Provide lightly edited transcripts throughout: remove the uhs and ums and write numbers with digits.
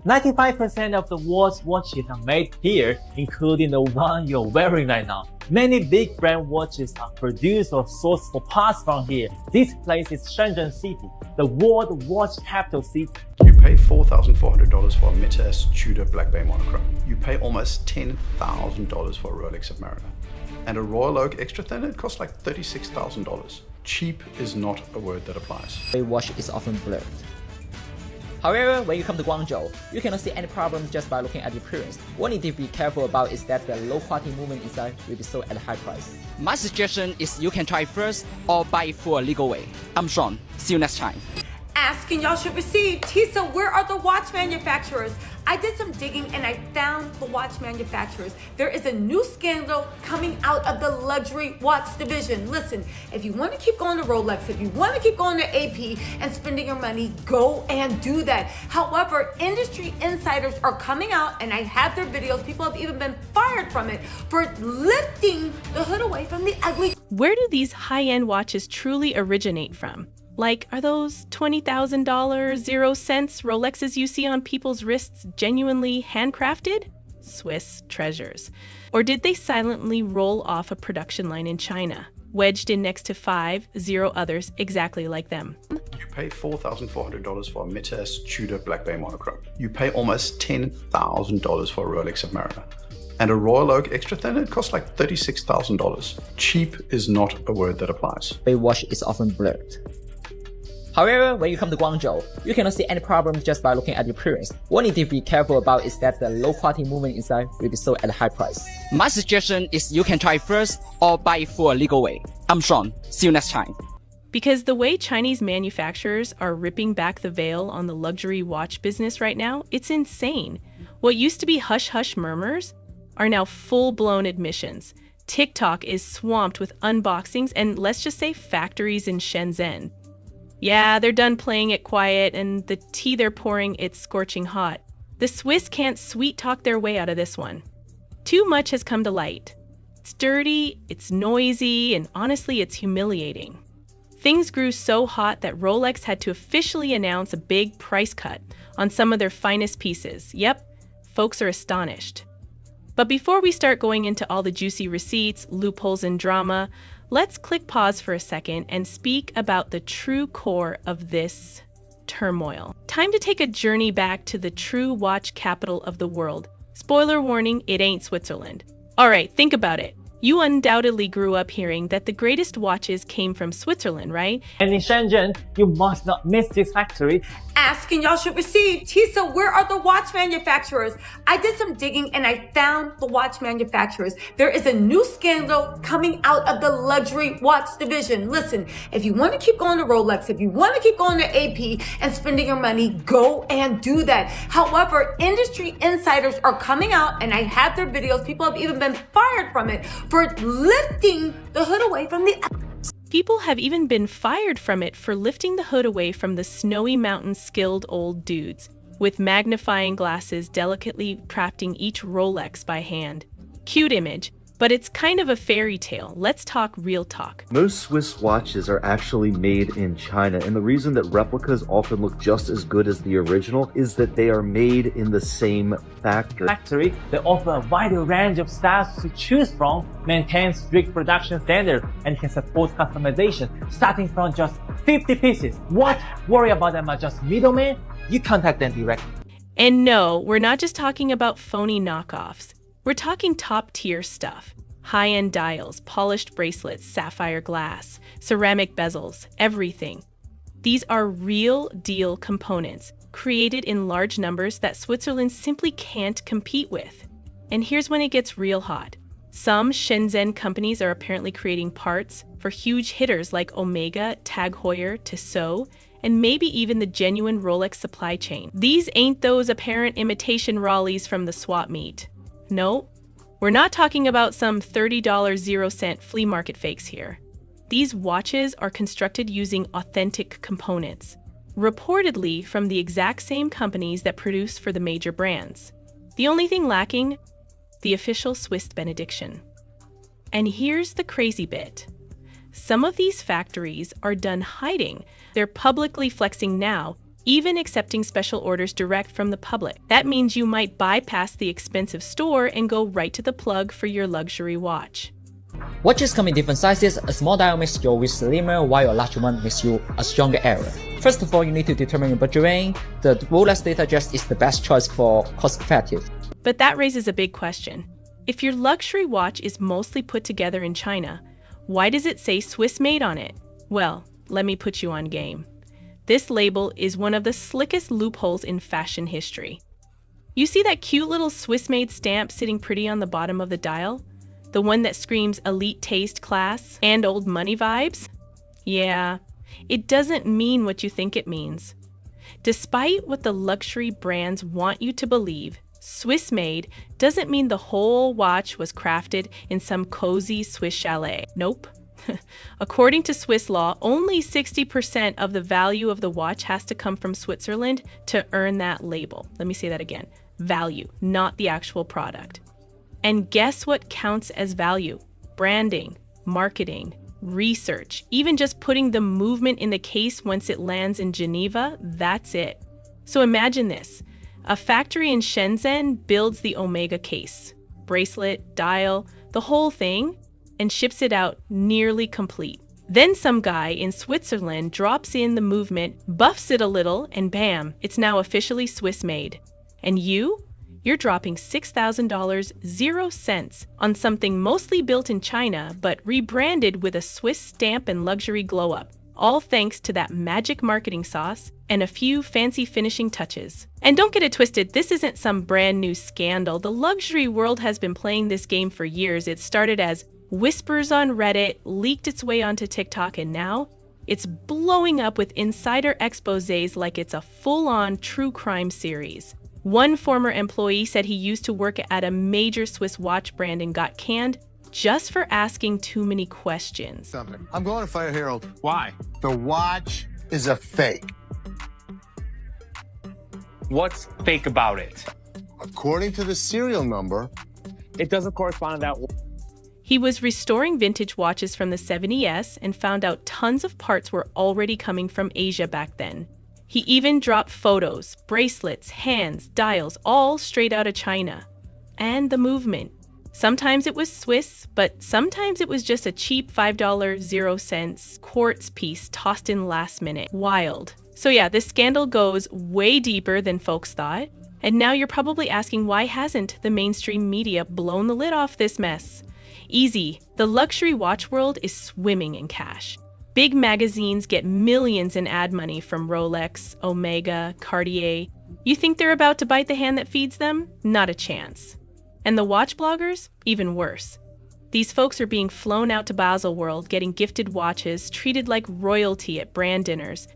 95% of the world's watches are made here, including the one you're wearing right now. Many big brand watches are produced or sourced for parts from here. This place is Shenzhen City, the world watch capital city. You pay $4,400 for a Metas Tudor Black Bay monochrome. You pay almost $10,000 for a Rolex Submariner. And a Royal Oak Extra Thin, it costs like $36,000. Cheap is not a word that applies. The watch is often blurred. However, when you come to Guangzhou, you cannot see any problem just by looking at the appearance. What you need to be careful about is that the low quality movement inside will be sold at a high price. My suggestion is you can try it first or buy it for a legal way. I'm Sean. See you next time. Asking y'all should receive. Tisa, where are the watch manufacturers? I did some digging and I found the watch manufacturers. There is a new scandal coming out of the luxury watch division. Listen, if you want to keep going to Rolex, if you want to keep going to AP and spending your money, go and do that. However, industry insiders are coming out, and I have their videos. People have even been fired from it for lifting the hood away from the ugly. Where do these high-end watches truly originate from? Like, are those $20,000, 0 cents Rolexes you see on people's wrists genuinely handcrafted? Swiss treasures. Or did they silently roll off a production line in China, wedged in next to 0 others exactly like them? You pay $4,400 for a Metas Tudor Black Bay monochrome. You pay almost $10,000 for a Rolex Submariner. And a Royal Oak Extra Thin, it costs like $36,000. Cheap is not a word that applies. The watch is often blurred. However, when you come to Guangzhou, you cannot see any problem just by looking at the appearance. What you need to be careful about is that the low quality movement inside will be sold at a high price. My suggestion is you can try it first or buy it for a legal way. I'm Sean. See you next time. Because the way Chinese manufacturers are ripping back the veil on the luxury watch business right now, it's insane. What used to be hush-hush murmurs are now full-blown admissions. TikTok is swamped with unboxings and, let's just say, factories in Shenzhen. Yeah, they're done playing it quiet, and the tea they're pouring, it's scorching hot. The Swiss can't sweet-talk their way out of this one. Too much has come to light. It's dirty, it's noisy, and honestly, it's humiliating. Things grew so hot that Rolex had to officially announce a big price cut on some of their finest pieces. Yep, folks are astonished. But before we start going into all the juicy receipts, loopholes, and drama, let's click pause for a second and speak about the true core of this turmoil. Time to take a journey back to the true watch capital of the world. Spoiler warning, it ain't Switzerland. All right, think about it. You undoubtedly grew up hearing that the greatest watches came from Switzerland, right? And in Shenzhen, you must not miss this factory. Asking y'all should receive. Tisa, where are the watch manufacturers? I did some digging and I found the watch manufacturers. There is a new scandal coming out of the luxury watch division. Listen, if you want to keep going to Rolex, if you want to keep going to AP and spending your money, go and do that. However, industry insiders are coming out, and I have their videos. People have even been fired from it for lifting the hood away from the... People have even been fired from it for lifting the hood away from the snowy mountain skilled old dudes, with magnifying glasses delicately crafting each Rolex by hand. Cute image, but it's kind of a fairy tale. Let's talk real talk. Most Swiss watches are actually made in China, and the reason that replicas often look just as good as the original is that they are made in the same factory. They offer a wider range of styles to choose from, maintain strict production standards, and can support customization, starting from just 50 pieces. What? Worry about them as just middlemen? You contact them directly. And no, we're not just talking about phony knockoffs. We're talking top-tier stuff. High-end dials, polished bracelets, sapphire glass, ceramic bezels, everything. These are real-deal components, created in large numbers that Switzerland simply can't compete with. And here's when it gets real hot. Some Shenzhen companies are apparently creating parts for huge hitters like Omega, Tag Heuer, Tissot, and maybe even the genuine Rolex supply chain. These ain't those apparent imitation Raleighs from the swap meet. No, we're not talking about some $30 0 cent flea market fakes here. These watches are constructed using authentic components, reportedly from the exact same companies that produce for the major brands. The only thing lacking, the official Swiss benediction. And here's the crazy bit. Some of these factories are done hiding. They're publicly flexing now, even accepting special orders direct from the public. That means you might bypass the expensive store and go right to the plug for your luxury watch. Watches come in different sizes. A small dial makes your wrist slimmer, while a larger one makes you a stronger arrow. First of all, you need to determine your budget range. The Rolex Datadress is the best choice for cost-effective. But that raises a big question. If your luxury watch is mostly put together in China, why does it say Swiss made on it? Well, let me put you on game. This label is one of the slickest loopholes in fashion history. You see that cute little Swiss-made stamp sitting pretty on the bottom of the dial? The one that screams elite taste, class, and old money vibes? Yeah, it doesn't mean what you think it means. Despite what the luxury brands want you to believe, Swiss-made doesn't mean the whole watch was crafted in some cozy Swiss chalet. Nope. According to Swiss law, only 60% of the value of the watch has to come from Switzerland to earn that label. Let me say that again. Value, not the actual product. And guess what counts as value? Branding, marketing, research, even just putting the movement in the case once it lands in Geneva, that's it. So imagine this. A factory in Shenzhen builds the Omega case, bracelet, dial, the whole thing, and ships it out nearly complete. Then some guy in Switzerland drops in the movement, buffs it a little, and bam, it's now officially Swiss-made. And you're dropping $6,000, 0 cents, on something mostly built in China, but rebranded with a Swiss stamp and luxury glow-up, all thanks to that magic marketing sauce and a few fancy finishing touches. And don't get it twisted, this isn't some brand new scandal. The luxury world has been playing this game for years. It started as whispers on Reddit, leaked its way onto TikTok, and now it's blowing up with insider exposés like it's a full-on true crime series. One former employee said he used to work at a major Swiss watch brand and got canned just for asking too many questions. I'm going to fire Harold. Why? The watch is a fake. What's fake about it? According to the serial number, It doesn't correspond to that. He was restoring vintage watches from the 70s and found out tons of parts were already coming from Asia back then. He even dropped photos, bracelets, hands, dials, all straight out of China. And the movement. Sometimes it was Swiss, but sometimes it was just a cheap $5 0 cents quartz piece tossed in last minute. Wild. So yeah, this scandal goes way deeper than folks thought. And now you're probably asking, why hasn't the mainstream media blown the lid off this mess? Easy. The luxury watch world is swimming in cash. Big magazines get millions in ad money from Rolex, Omega, Cartier. You think they're about to bite the hand that feeds them? Not a chance. And the watch bloggers? Even worse. These folks are being flown out to Baselworld, getting gifted watches, treated like royalty at brand dinners.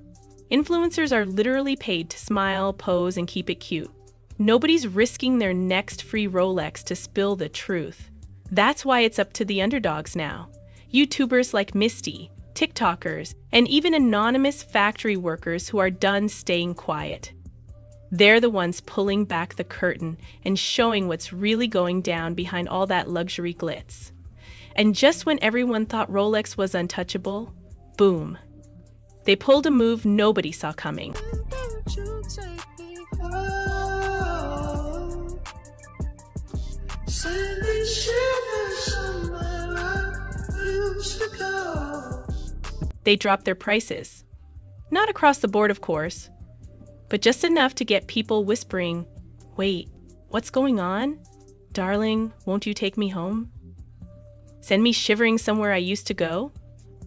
Influencers are literally paid to smile, pose, and keep it cute. Nobody's risking their next free Rolex to spill the truth. That's why it's up to the underdogs now. YouTubers like Misty, TikTokers, and even anonymous factory workers who are done staying quiet. They're the ones pulling back the curtain and showing what's really going down behind all that luxury glitz. And just when everyone thought Rolex was untouchable, boom. They pulled a move nobody saw coming. They dropped their prices. Not across the board, of course, but just enough to get people whispering, "Wait, what's going on? Darling, won't you take me home? Send me shivering somewhere I used to go?"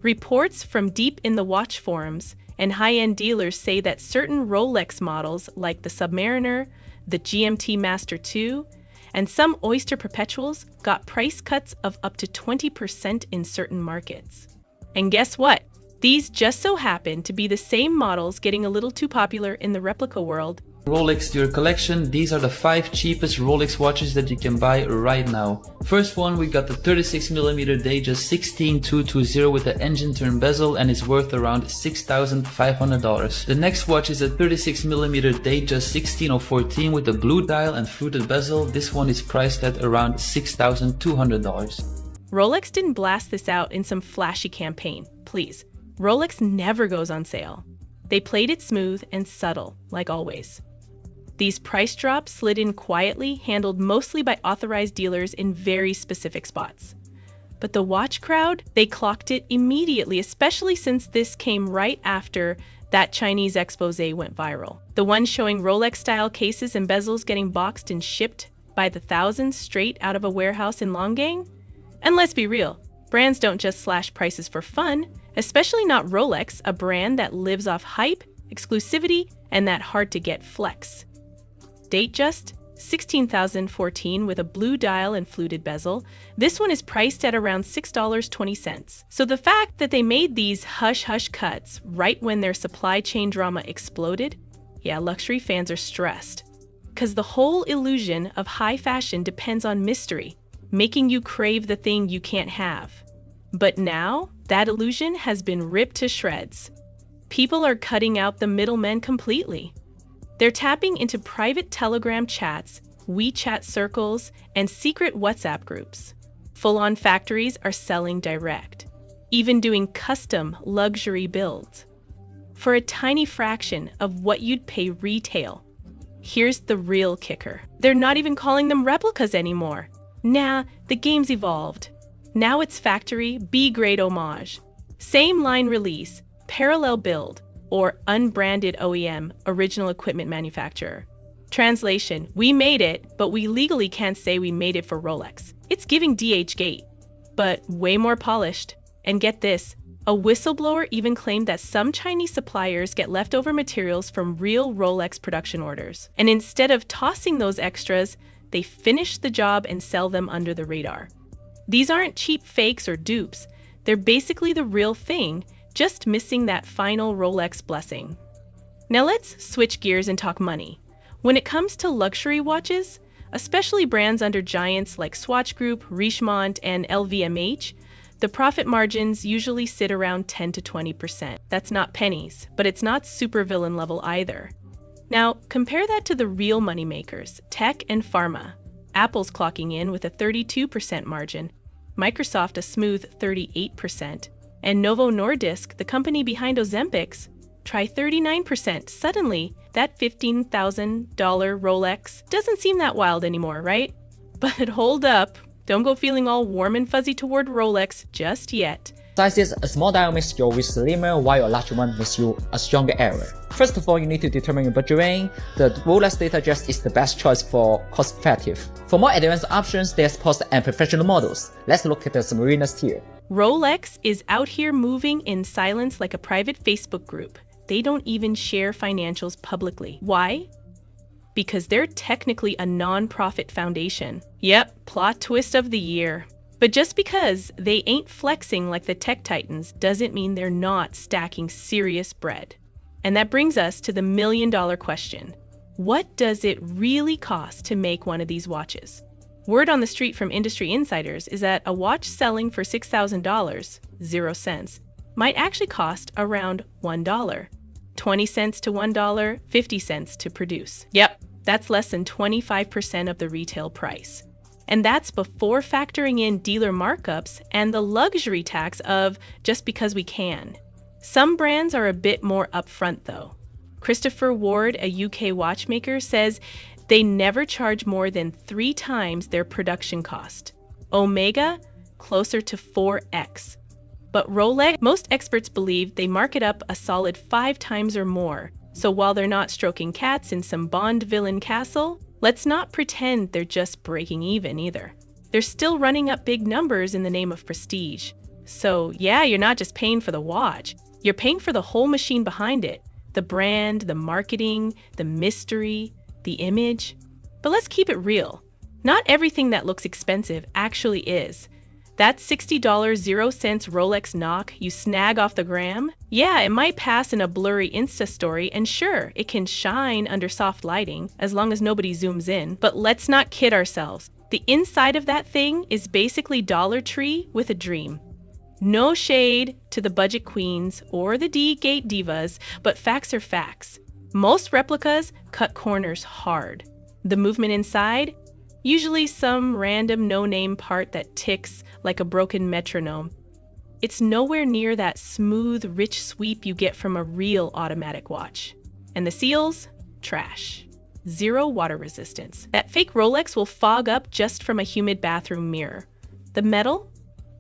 Reports from deep in the watch forums and high-end dealers say that certain Rolex models like the Submariner, the GMT Master 2, and some Oyster Perpetuals got price cuts of up to 20% in certain markets. And guess what? These just so happen to be the same models getting a little too popular in the replica world. Rolex to your collection. These are the 5 cheapest Rolex watches that you can buy right now. First one, we got the 36mm Datejust 16220 with the engine turn bezel and is worth around $6,500. The next watch is a 36mm Datejust 16014 with the blue dial and fluted bezel. This one is priced at around $6,200. Rolex didn't blast this out in some flashy campaign, please. Rolex never goes on sale. They played it smooth and subtle, like always. These price drops slid in quietly, handled mostly by authorized dealers in very specific spots. But the watch crowd, they clocked it immediately, especially since this came right after that Chinese expose went viral. The one showing Rolex-style cases and bezels getting boxed and shipped by the thousands straight out of a warehouse in Longgang? And let's be real, brands don't just slash prices for fun, especially not Rolex, a brand that lives off hype, exclusivity, and that hard-to-get flex. Date just 16,014 with a blue dial and fluted bezel. This one is priced at around $6.20. So the fact that they made these hush-hush cuts right when their supply chain drama exploded, yeah, luxury fans are stressed. Because the whole illusion of high fashion depends on mystery, making you crave the thing you can't have. But now, that illusion has been ripped to shreds. People are cutting out the middlemen completely. They're tapping into private Telegram chats, WeChat circles, and secret WhatsApp groups. Full-on factories are selling direct, even doing custom luxury builds. For a tiny fraction of what you'd pay retail. Here's the real kicker. They're not even calling them replicas anymore. Nah, the game's evolved. Now it's factory B-grade homage. Same line release, parallel build, or unbranded OEM, original equipment manufacturer. Translation, we made it, but we legally can't say we made it for Rolex. It's giving DH Gate, but way more polished. And get this, a whistleblower even claimed that some Chinese suppliers get leftover materials from real Rolex production orders. And instead of tossing those extras, they finish the job and sell them under the radar. These aren't cheap fakes or dupes. They're basically the real thing, just missing that final Rolex blessing. Now let's switch gears and talk money. When it comes to luxury watches, especially brands under giants like Swatch Group, Richemont, and LVMH, the profit margins usually sit around 10 to 20%. That's not pennies, but it's not supervillain level either. Now, compare that to the real moneymakers, tech and pharma. Apple's clocking in with a 32% margin, Microsoft a smooth 38%, and Novo Nordisk, the company behind Ozempic, try 39%. Suddenly, that $15,000 Rolex doesn't seem that wild anymore, right? But hold up, don't go feeling all warm and fuzzy toward Rolex just yet. Sizes, a small dial makes your wrist slimmer, while a large one makes you a stronger error. First of all, you need to determine your budget range. The Rolex Datagest is the best choice for cost-effective. For more advanced options, there's post and professional models. Let's look at the submariners here. Rolex is out here moving in silence like a private Facebook group. They don't even share financials publicly. Why? Because they're technically a non-profit foundation. Yep, plot twist of the year. But just because they ain't flexing like the tech titans doesn't mean they're not stacking serious bread. And that brings us to the million-dollar question. What does it really cost to make one of these watches? Word on the street from industry insiders is that a watch selling for $6,000, 0 cents, might actually cost around $1. 20 cents to $1, 50 cents to produce. Yep, that's less than 25% of the retail price. And that's before factoring in dealer markups and the luxury tax of just because we can. Some brands are a bit more upfront though. Christopher Ward, a UK watchmaker, says they never charge more than 3 times their production cost. Omega, closer to 4x. But Rolex, most experts believe they mark it up a solid 5 times or more. So while they're not stroking cats in some Bond villain castle, let's not pretend they're just breaking even either. They're still running up big numbers in the name of prestige. So yeah, you're not just paying for the watch, you're paying for the whole machine behind it. The brand, the marketing, the mystery, the image. But let's keep it real. Not everything that looks expensive actually is. That $60 0 cents Rolex knock you snag off the gram? Yeah, it might pass in a blurry Insta story, and sure, it can shine under soft lighting as long as nobody zooms in. But let's not kid ourselves. The inside of that thing is basically Dollar Tree with a dream. No shade to the budget queens or the D-Gate divas, but facts are facts. Most replicas cut corners hard. The movement inside? Usually some random no-name part that ticks like a broken metronome. it's nowhere near that smooth, rich sweep you get from a real automatic watch. And the seals? Trash. Zero water resistance. That fake Rolex will fog up just from a humid bathroom mirror. The metal?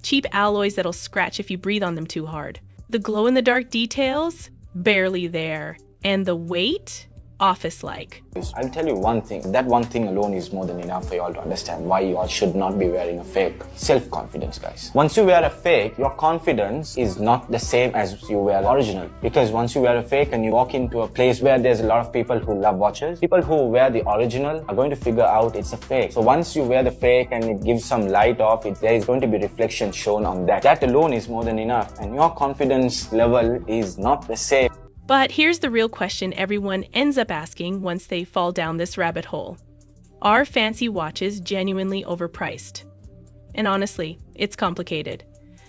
Cheap alloys that'll scratch if you breathe on them too hard. The glow-in-the-dark details? Barely there. And the weight? Office-like. I'll tell you one thing. That one thing alone is more than enough for you all to understand why you all should not be wearing a fake. Self-confidence, guys. Once you wear a fake, your confidence is not the same as you wear the original. Because once you wear a fake and you walk into a place where there's a lot of people who love watches, people who wear the original are going to figure out it's a fake. So once you wear the fake and it gives some light off, there is going to be reflection shown on that. That alone is more than enough. And your confidence level is not the same. But here's the real question everyone ends up asking once they fall down this rabbit hole. Are fancy watches genuinely overpriced? And honestly, it's complicated.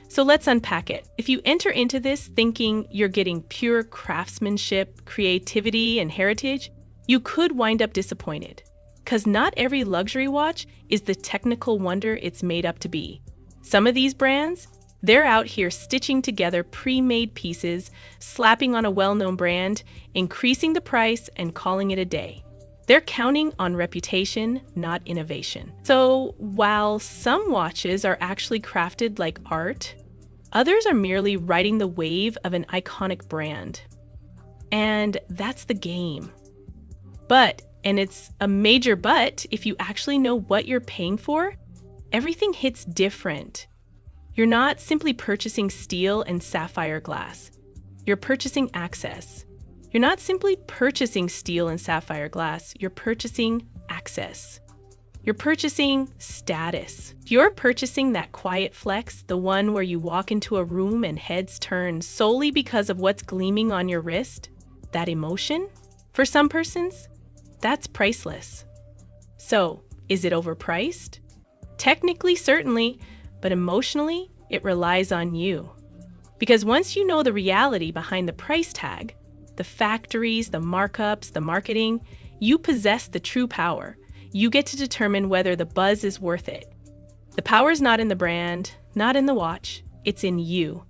So let's unpack it. If you enter into this thinking you're getting pure craftsmanship, creativity, and heritage, you could wind up disappointed. Because not every luxury watch is the technical wonder it's made up to be. Some of these brands, they're out here stitching together pre-made pieces, slapping on a well-known brand, increasing the price, and calling it a day. They're counting on reputation, not innovation. So while some watches are actually crafted like art, others are merely riding the wave of an iconic brand. And that's the game. But, and it's a major but, if you actually know what you're paying for, everything hits different. You're not simply purchasing steel and sapphire glass. You're purchasing access. You're not simply purchasing steel and sapphire glass. You're purchasing access. You're purchasing status. You're purchasing that quiet flex, the one where you walk into a room and heads turn solely because of what's gleaming on your wrist. That emotion, for some persons, that's priceless. So, is it overpriced? Technically, certainly. But emotionally, it relies on you. Because once you know the reality behind the price tag, the factories, the markups, the marketing, you possess the true power. You get to determine whether the buzz is worth it. The power is not in the brand, not in the watch, it's in you.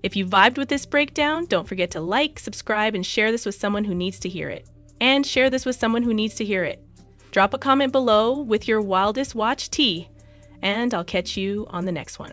If you vibed with this breakdown, don't forget to like, subscribe, and share this with someone who needs to hear it. And share this with someone who needs to hear it. Drop a comment below with your wildest watch tea. And I'll catch you on the next one.